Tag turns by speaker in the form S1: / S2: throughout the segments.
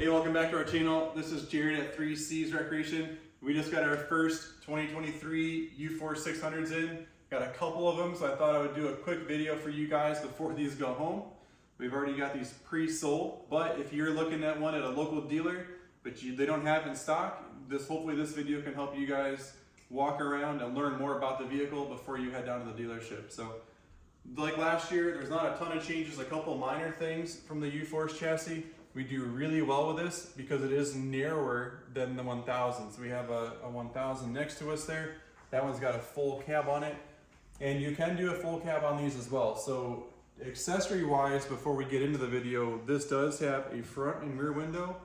S1: Hey, welcome back to our channel. This is Jared at 3C's Recreation. We just got our first 2023 UForce 600s in. Got a couple of them, so I thought I would do a quick video for you guys before these go home. We've already got these pre-sold, but if you're looking at one at a local dealer, but they don't have in stock, hopefully this video can help you guys walk around and learn more about the vehicle before you head down to the dealership. So, like last year, there's not a ton of changes, a couple minor things from the UForce chassis. We do really well with this because it is narrower than the 1000. So we have a 1000 next to us there. That one's got a full cab on it. And you can do a full cab on these as well. So accessory wise, before we get into the video, this does have a front and rear window.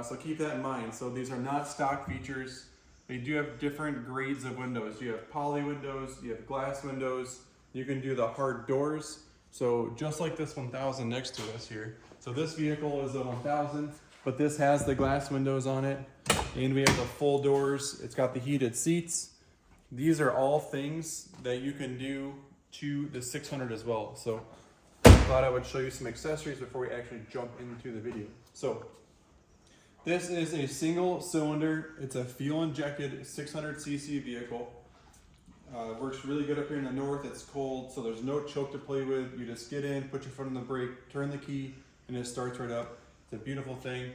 S1: So keep that in mind. So these are not stock features. They do have different grades of windows. You have poly windows, you have glass windows. You can do the hard doors. So just like this 1000 next to us here. So this vehicle is a 1000, but this has the glass windows on it. And we have the full doors. It's got the heated seats. These are all things that you can do to the 600 as well. So I thought I would show you some accessories before we actually jump into the video. So this is a single cylinder. It's a fuel injected 600cc vehicle. Works really good up here in the north. It's cold, so there's no choke to play with. You just get in, put your foot on the brake, turn the key, and it starts right up. It's a beautiful thing.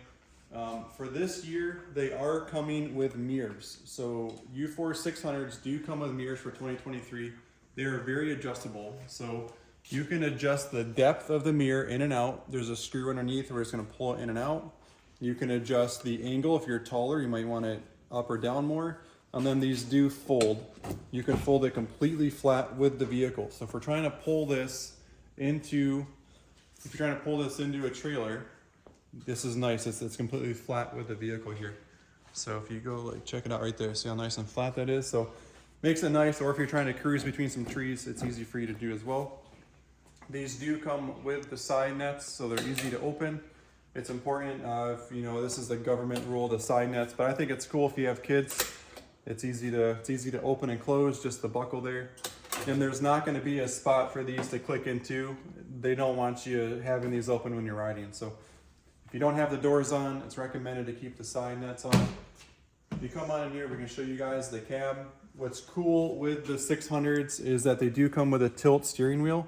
S1: For this year, they are coming with mirrors. So UForce 600s do come with mirrors for 2023. They are very adjustable. So you can adjust the depth of the mirror in and out. There's a screw underneath where it's gonna pull it in and out. You can adjust the angle. If you're taller, you might want it up or down more. And then these do fold. You can fold it completely flat with the vehicle. So if we're trying to pull this into, a trailer, this is nice. It's completely flat with the vehicle here. So if you go like check it out right there, see how nice and flat that is? So makes it nice, or if you're trying to cruise between some trees, it's easy for you to do as well. These do come with the side nets, so they're easy to open. It's important, if you know, this is the government rule, the side nets, but I think it's cool if you have kids. It's easy to open and close, just the buckle there. And there's not going to be a spot for these to click into. They don't want you having these open when you're riding. So if you don't have the doors on, it's recommended to keep the side nets on. If you come on in here, we can show you guys the cab. What's cool with the 600s is that they do come with a tilt steering wheel.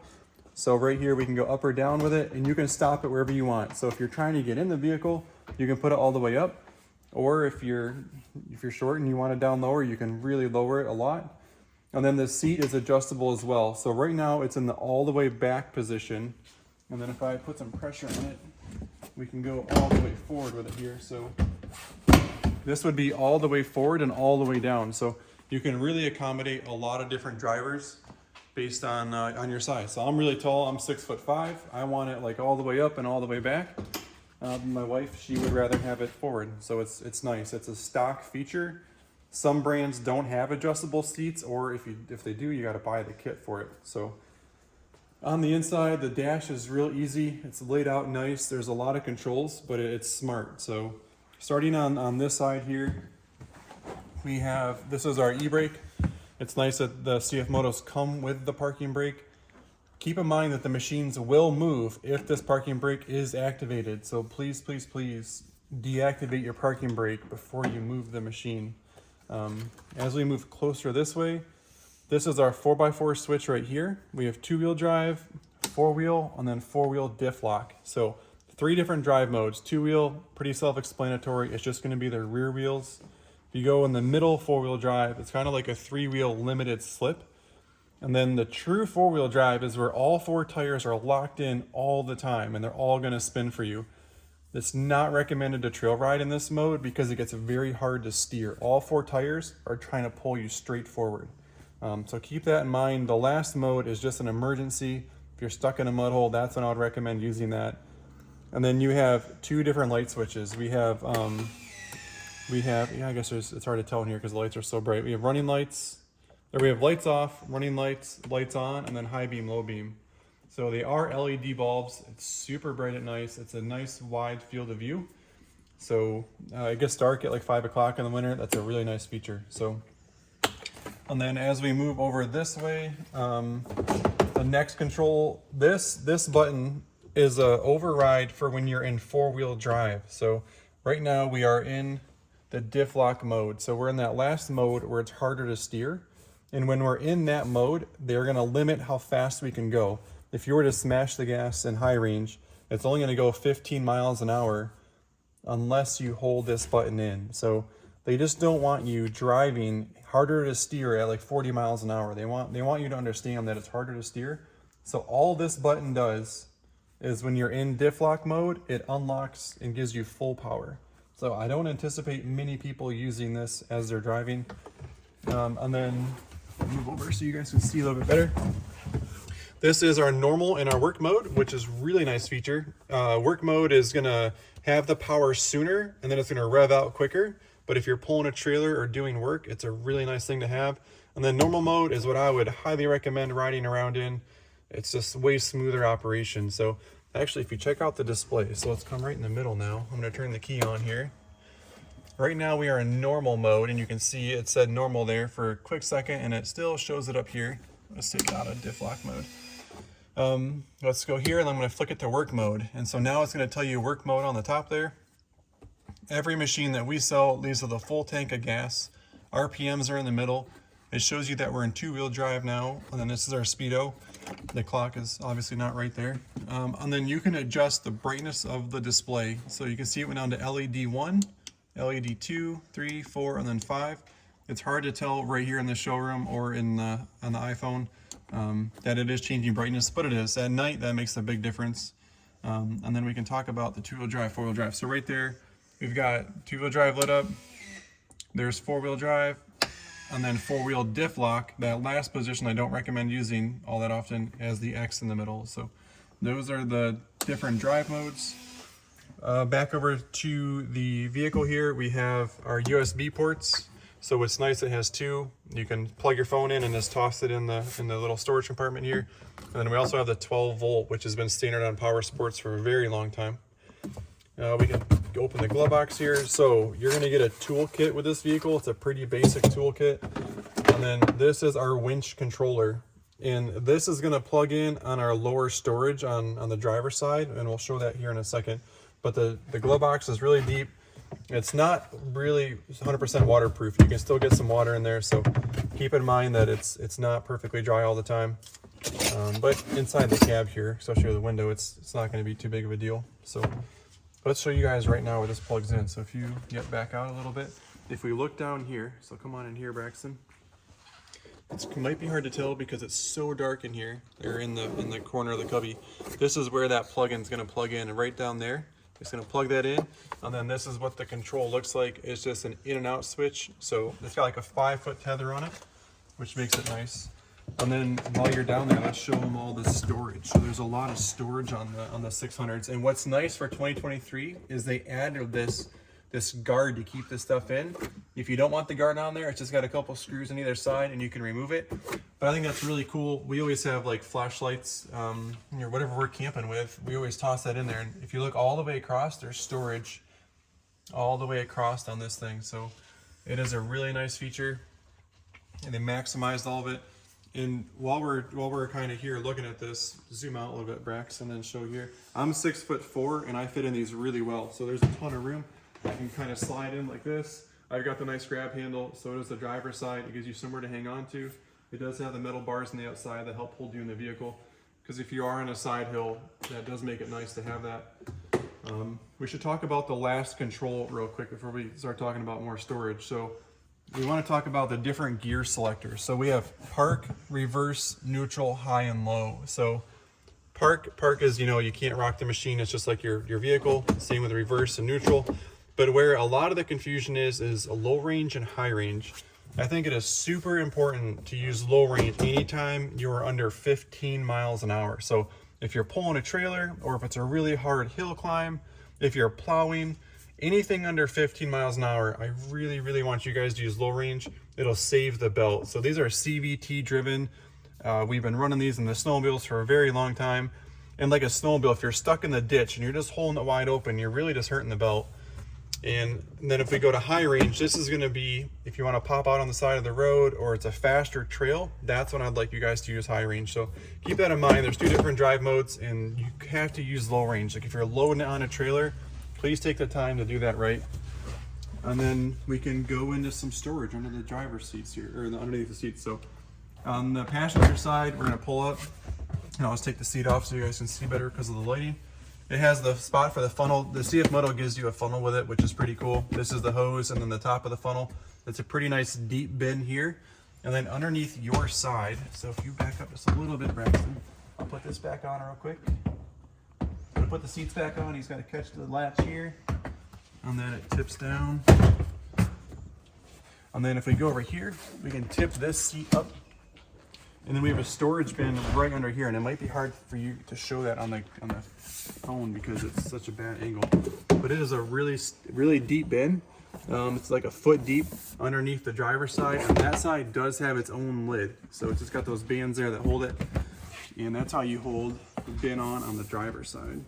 S1: So right here, we can go up or down with it, and you can stop it wherever you want. So if you're trying to get in the vehicle, you can put it all the way up. Or if you're short and you want it down lower, you can really lower it a lot. And then the seat is adjustable as well. So right now it's in the all the way back position. And then if I put some pressure on it, we can go all the way forward with it here. So this would be all the way forward and all the way down. So you can really accommodate a lot of different drivers based on your size. So I'm really tall, I'm 6'5". I want it like all the way up and all the way back. My wife, she would rather have it forward, so it's nice. It's a stock feature. Some brands don't have adjustable seats, or if they do, you got to buy the kit for it. So on the inside, the dash is real easy. It's laid out nice. There's a lot of controls, but it's smart. So starting on this side here, we have, this is our e-brake. It's nice that the CFMotos come with the parking brake. Keep in mind that the machines will move if this parking brake is activated. So please, please, please deactivate your parking brake before you move the machine. As we move closer this way, this is our 4x4 switch right here. We have 2-wheel drive, 4-wheel, and then 4-wheel diff lock. So 3 different drive modes. 2-wheel, pretty self-explanatory. It's just gonna be the rear wheels. If you go in the middle 4-wheel drive, it's kind of like a 3-wheel limited slip. And then the true 4-wheel drive is where all 4 tires are locked in all the time and they're all gonna spin for you. It's not recommended to trail ride in this mode because it gets very hard to steer. All 4 tires are trying to pull you straight forward. So keep that in mind. The last mode is just an emergency. If you're stuck in a mud hole, that's when I would recommend using that. And then you have 2 different light switches. We have, I guess it's hard to tell in here because the lights are so bright. We have running lights. There we have lights off, running lights, lights on, and then high beam, low beam. So they are LED bulbs. It's super bright at night. It's a nice wide field of view. So it gets dark at like 5 o'clock in the winter. That's a really nice feature. So, and then as we move over this way, the next control, this button is a override for when you're in 4-wheel drive. So right now we are in the diff lock mode. So we're in that last mode where it's harder to steer. And when we're in that mode, they're gonna limit how fast we can go. If you were to smash the gas in high range, it's only gonna go 15 miles an hour unless you hold this button in. So they just don't want you driving harder to steer at like 40 miles an hour. They want you to understand that it's harder to steer. So all this button does is when you're in diff lock mode, it unlocks and gives you full power. So I don't anticipate many people using this as they're driving. And then move over so you guys can see a little bit better. This is our normal and our work mode, which is really nice feature. Work mode is gonna have the power sooner and then it's gonna rev out quicker. But if you're pulling a trailer or doing work, it's a really nice thing to have. And then normal mode is what I would highly recommend riding around in. It's just way smoother operation. So actually, if you check out the display, so let's come right in the middle now. I'm gonna turn the key on here. Right now we are in normal mode, and you can see it said normal there for a quick second, and it still shows it up here. Let's take it out of diff lock mode. Let's go here, and I'm gonna flick it to work mode. And so now it's gonna tell you work mode on the top there. Every machine that we sell leaves with a full tank of gas. RPMs are in the middle. It shows you that we're in 2-wheel drive now, and then this is our speedo. The clock is obviously not right there. And then you can adjust the brightness of the display. So you can see it went down to LED 1, LED 2, 3, 4, and then 5. It's hard to tell right here in the showroom or on the iPhone that it is changing brightness, but it is. At night, that makes a big difference. And then we can talk about the 2-wheel drive, 4-wheel drive. So right there, we've got 2-wheel drive lit up. There's 4-wheel drive. And then 4-wheel diff lock. That last position I don't recommend using all that often, as the X in the middle. So those are the different drive modes. Back over to the vehicle here, we have our USB ports. So what's nice, it has 2. You can plug your phone in and just toss it in the little storage compartment here. And then we also have the 12 volt, which has been standard on power sports for a very long time. We can open the glove box here. So you're gonna get a toolkit with this vehicle. It's a pretty basic toolkit. And then this is our winch controller. And this is gonna plug in on our lower storage on the driver's side, and we'll show that here in a second. But the glove box is really deep. It's not really 100% waterproof. You can still get some water in there, so keep in mind that it's not perfectly dry all the time. But inside the cab here, especially with the window, it's not gonna be too big of a deal. So let's show you guys right now where this plugs in. So if you get back out a little bit, if we look down here, so come on in here, Braxton. It might be hard to tell because it's so dark in here. They're in the corner of the cubby. This is where that plug-in is going to plug in, and right down there, it's going to plug that in. And then this is what the control looks like. It's just an in and out switch. So it's got like a 5-foot tether on it, which makes it nice. And then while you're down there, let's show them all the storage. So there's a lot of storage on the 600s. And what's nice for 2023 is they added this guard to keep this stuff in. If you don't want the guard on there, it's just got a couple screws on either side and you can remove it. But I think that's really cool. We always have like flashlights, or whatever we're camping with, we always toss that in there. And if you look all the way across, there's storage all the way across on this thing. So it is a really nice feature, and they maximized all of it. And while we're kind of here looking at this, zoom out a little bit, Brax, and then show here. I'm 6'4" and I fit in these really well. So there's a ton of room. I can kind of slide in like this. I've got the nice grab handle, so does the driver's side. It gives you somewhere to hang on to. It does have the metal bars on the outside that help hold you in the vehicle, because if you are on a side hill, that does make it nice to have that. We should talk about the last control real quick before we start talking about more storage. So we want to talk about the different gear selectors. So we have park, reverse, neutral, high, and low. So park is, you can't rock the machine. It's just like your vehicle. Same with reverse and neutral. But where a lot of the confusion is a low range and high range. I think it is super important to use low range anytime you are under 15 miles an hour. So if you're pulling a trailer, or if it's a really hard hill climb, if you're plowing, anything under 15 miles an hour, I really, really want you guys to use low range. It'll save the belt. So these are CVT driven. We've been running these in the snowmobiles for a very long time. And like a snowmobile, if you're stuck in the ditch and you're just holding it wide open, you're really just hurting the belt. And then if we go to high range, this is gonna be, if you wanna pop out on the side of the road or it's a faster trail, that's when I'd like you guys to use high range. So keep that in mind. There's two different drive modes and you have to use low range. Like if you're loading it on a trailer, please take the time to do that right. And then we can go into some storage under the driver's seats here, or underneath the seats. So on the passenger side, we're gonna pull up. And I'll just take the seat off so you guys can see better because of the lighting. It has the spot for the funnel. The CFMoto gives you a funnel with it, which is pretty cool. This is the hose and then the top of the funnel. It's a pretty nice deep bin here. And then underneath your side, so if you back up just a little bit, Braxton, I'll put this back on real quick. I'm gonna put the seats back on. He's got to catch the latch here. And then it tips down. And then if we go over here, we can tip this seat up. And then we have a storage bin right under here, and it might be hard for you to show that on the phone because it's such a bad angle. But it is a really deep bin. It's like a foot deep underneath the driver's side, and that side does have its own lid. So it's just got those bands there that hold it, and that's how you hold the bin on the driver's side.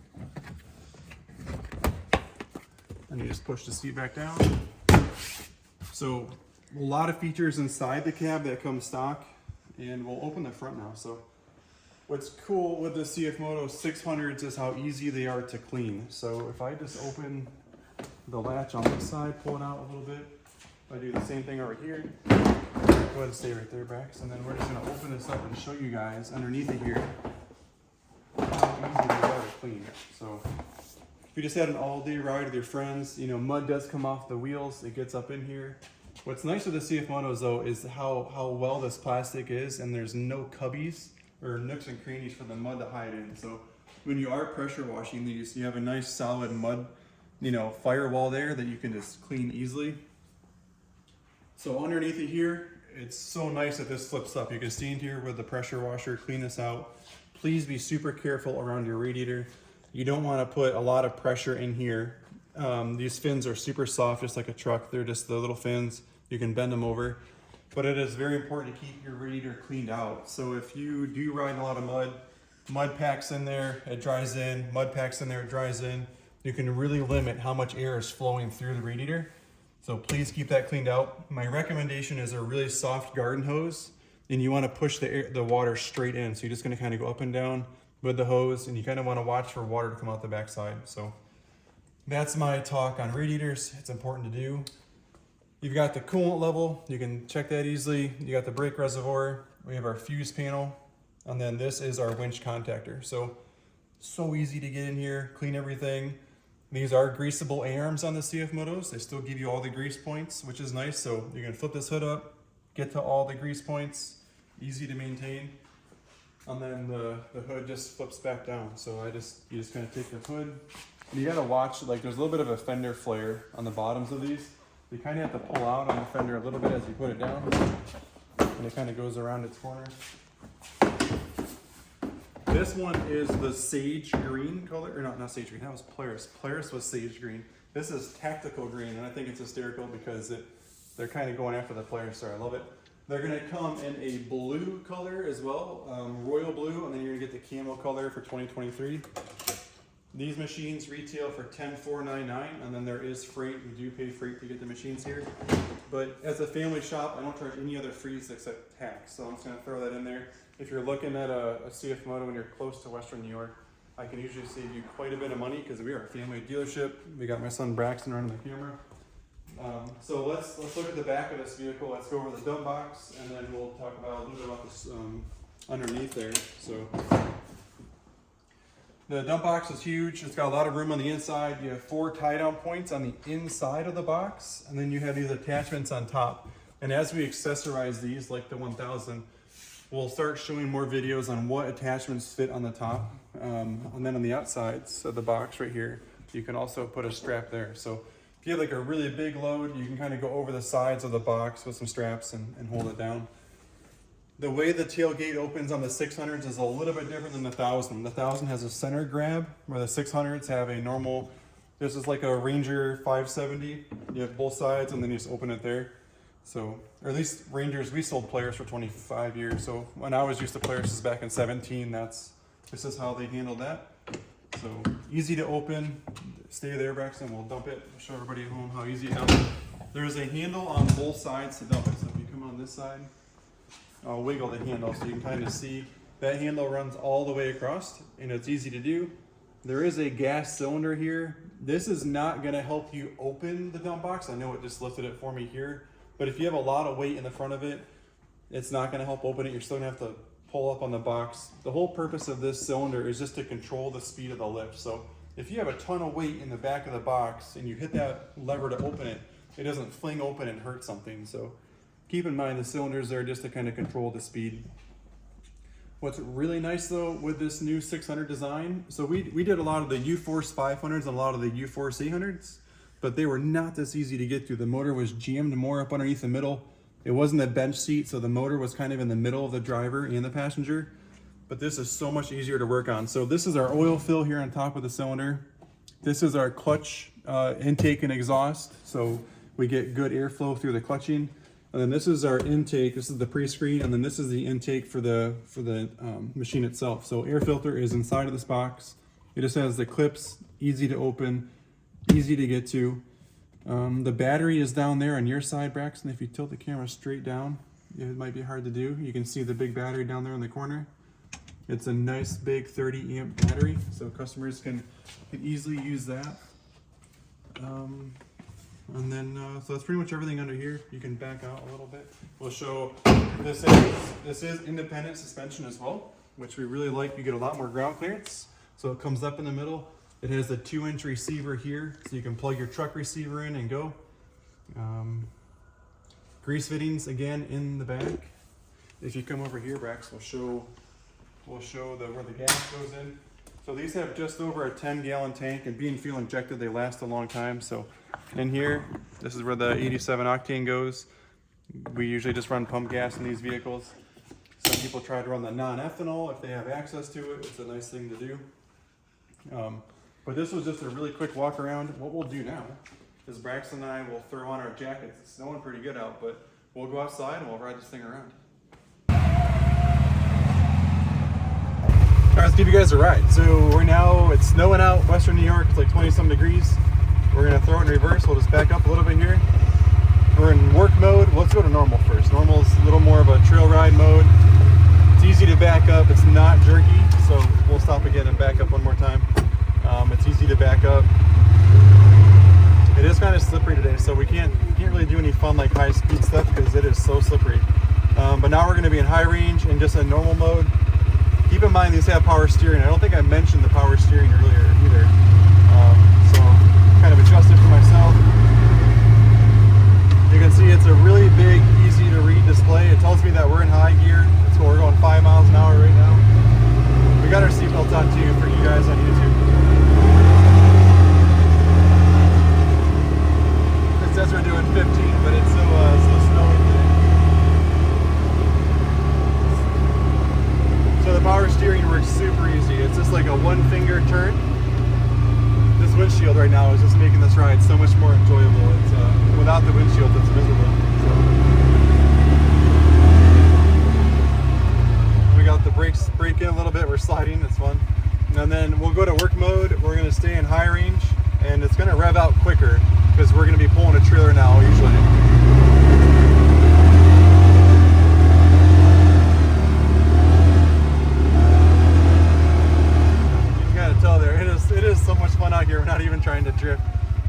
S1: And you just push the seat back down. So a lot of features inside the cab that come stock. And we'll open the front now. So what's cool with the CFMoto 600s is how easy they are to clean. So if I just open the latch on this side, pull it out a little bit, if I do the same thing over here, go ahead and stay right there, Brax. And then we're just gonna open this up and show you guys underneath it here how easy they are to clean. So if you just had an all-day ride with your friends, you know, mud does come off the wheels, it gets up in here. What's nice with the CFMotos though is how well this plastic is, and there's no cubbies or nooks and crannies for the mud to hide in. So when you are pressure washing these, you have a nice solid mud, you know, firewall there that you can just clean easily. So underneath it here, it's so nice that this flips up. You can stand here with the pressure washer, clean this out. Please be super careful around your radiator. You don't want to put a lot of pressure in here. These fins are super soft, just like a truck. They're just the little fins. You can bend them over. But it is very important to keep your radiator cleaned out. So if you do ride in a lot of mud, mud packs in there, it dries in, mud packs in there, it dries in. You can really limit how much air is flowing through the radiator. So please keep that cleaned out. My recommendation is a really soft garden hose, and you want to push the water straight in. So you're just going to kind of go up and down with the hose, and you kind of want to watch for water to come out the backside. So that's my talk on radiators. It's important to do. You've got the coolant level. You can check that easily. You got the brake reservoir. We have our fuse panel. And then this is our winch contactor. So easy to get in here, clean everything. These are greasable arms on the CFMotos. They still give you all the grease points, which is nice. So you can flip this hood up, get to all the grease points, easy to maintain. And then the hood just flips back down. So you just kind of take the hood. And you gotta watch, like there's a little bit of a fender flare on the bottoms of these. You kind of have to pull out on the fender a little bit as you put it down. And it kind of goes around its corner. This one is the sage green color, or not sage green, that was Polaris. Polaris was sage green. This is tactical green, and I think it's hysterical because they're kind of going after the Polaris, so I love it. They're gonna come in a blue color as well, royal blue, and then you're gonna get the camo color for 2023. These machines retail for $10,499, and then there is freight. We do pay freight to get the machines here. But as a family shop, I don't charge any other fees except tax, so I'm just gonna throw that in there. If you're looking at a CFMoto and you're close to Western New York, I can usually save you quite a bit of money because we are a family dealership. We got my son Braxton running the camera. So let's look at the back of this vehicle. Let's go over the dump box, and then we'll talk about a little bit about this underneath there. So the dump box is huge. It's got a lot of room on the inside. You have 4 tie-down points on the inside of the box, and then you have these attachments on top. And as we accessorize these, like the 1000, we'll start showing more videos on what attachments fit on the top. And then on the outsides of the box right here, you can also put a strap there. So if you have like a really big load, you can kind of go over the sides of the box with some straps and hold it down. The way the tailgate opens on the 600s is a little bit different than the 1000. The 1000 has a center grab, where the 600s have a normal, this is like a Ranger 570. You have both sides and then you just open it there. So, or at least Rangers, we sold Polaris for 25 years. So when I was used to Polaris back in 17, this is how they handled that. So easy to open. stay there, Braxton. We'll dump it. Show everybody at home how easy it is. There's a handle on both sides to dump it. So if you come on this side, I'll wiggle the handle so you can kind of see. That handle runs all the way across, and it's easy to do. There is a gas cylinder here. This is not gonna help you open the dump box. I know it just lifted it for me here, but if you have a lot of weight in the front of it, it's not gonna help open it. You're still gonna have to pull up on the box. The whole purpose of this cylinder is just to control the speed of the lift. So if you have a ton of weight in the back of the box and you hit that lever to open it, it doesn't fling open and hurt something. So keep in mind the cylinder's there just to kind of control the speed. What's really nice though with this new 600 design, so we did a lot of the UForce 500s and a lot of the UForce 800s, but they were not this easy to get to. The motor was jammed more up underneath the middle. It wasn't a bench seat, so the motor was kind of in the middle of the driver and the passenger, but this is so much easier to work on. So this is our oil fill here on top of the cylinder. This is our clutch intake and exhaust, so we get good airflow through the clutching. And then this is our intake. This is the pre-screen, and then this is the intake for the machine itself. So air filter is inside of this box. It just has the clips, easy to open, easy to get to. The battery is down there on your side, Braxton. If you tilt the camera straight down, it might be hard to do. You can see the big battery down there in the corner. It's a nice big 30 amp battery, so customers can easily use that. And then, so that's pretty much everything under here. You can back out a little bit. We'll show, this is independent suspension as well, which we really like. You get a lot more ground clearance. So it comes up in the middle. It has a 2-inch receiver here, so you can plug your truck receiver in and go. Grease fittings, again, in the back. If you come over here, Brax, we'll show where the gas goes in. So these have just over a 10-gallon tank, and being fuel injected, they last a long time. So in here, this is where the 87 octane goes. We usually just run pump gas in these vehicles. Some people try to run the non-ethanol if they have access to it. It's a nice thing to do. But this was just a really quick walk around. What we'll do now is Braxton and I will throw on our jackets. It's snowing pretty good out, but we'll go outside and we'll ride this thing around. All right, let's give you guys a ride. So it's snowing out, Western New York. It's like 20-some degrees. We're gonna throw it in reverse. We'll just back up a little bit here. We're in work mode. Well, let's go to normal first. Normal is a little more of a trail ride mode. It's easy to back up. It's not jerky, so we'll stop again and back up one more time. It's easy to back up. It is kind of slippery today, so we can't really do any fun like high-speed stuff because it is so slippery. But now we're gonna be in high range and just in normal mode. Keep in mind these have power steering. I don't think I mentioned the power steering earlier either. So kind of adjusted for myself. You can see it's a really big, easy to read display. It tells me that we're in high gear. So we're going 5 miles an hour right now. We got our seatbelts on too for you guys on YouTube. It says we're doing 15, but it's still snowing today. So the power steering works super easy. It's just like a one-finger turn. This windshield right now is just making this ride so much more enjoyable. It's without the windshield, it's miserable. So we got the brakes break in a little bit. We're sliding. It's fun. And then we'll go to work mode. We're going to stay in high range, and it's going to rev out quicker because we're going to be pulling a trailer now usually. It is so much fun out here. We're not even trying to drift.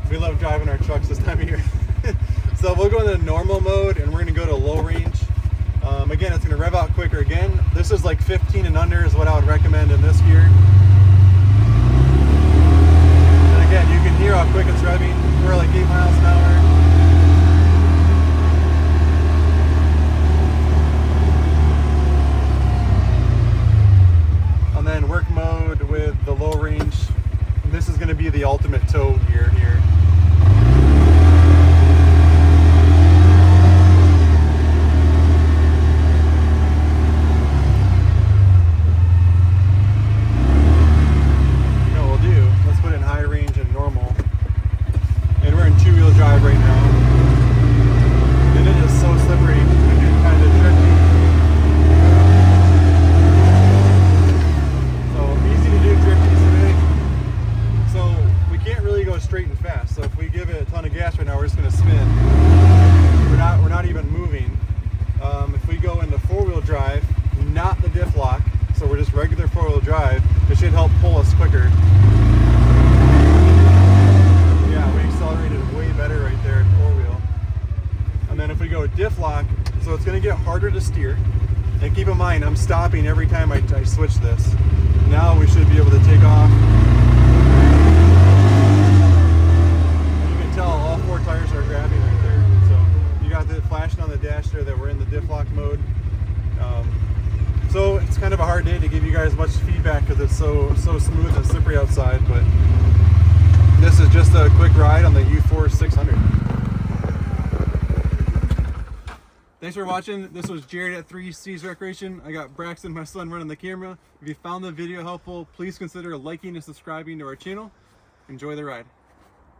S1: We love driving our trucks this time of year. So we'll go into normal mode and we're going to go to low range. Again, it's going to rev out quicker. Again, this is like 15 and under is what I would recommend in this gear. And again, you can hear how quick it's revving. We're like 8 miles an hour. And then work mode with the low range. This is going to be the ultimate tow gear here. You know what we'll do? Let's put in high range and normal. And we're in 2-wheel drive right now. And it is so slippery and kind of tricky. get harder to steer. And keep in mind, I'm stopping every time I switch this. Now we should be able to take off. You can tell all 4 tires are grabbing right there. So you got the flashing on the dash there that we're in the diff lock mode. So it's kind of a hard day to give you guys much feedback because it's so smooth and slippery outside. But this is just a quick ride on the UForce 600. Thanks for watching. This was Jared at 3C's Recreation. I got Braxton, my son, running the camera. If you found the video helpful, please consider liking and subscribing to our channel. Enjoy the ride.